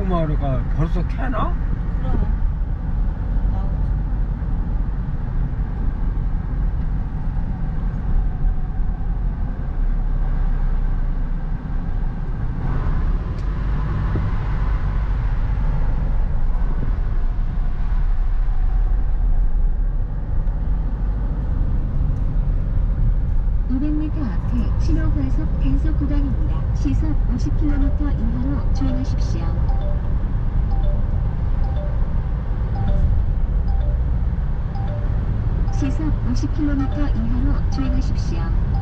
고구마가 벌써 캐나? 그럼 나오지. 200m 앞에 신호과속 단속 구간입니다. 시속 50km 이하로 주행하십시오. 시속 50km 이하로 주행하십시오.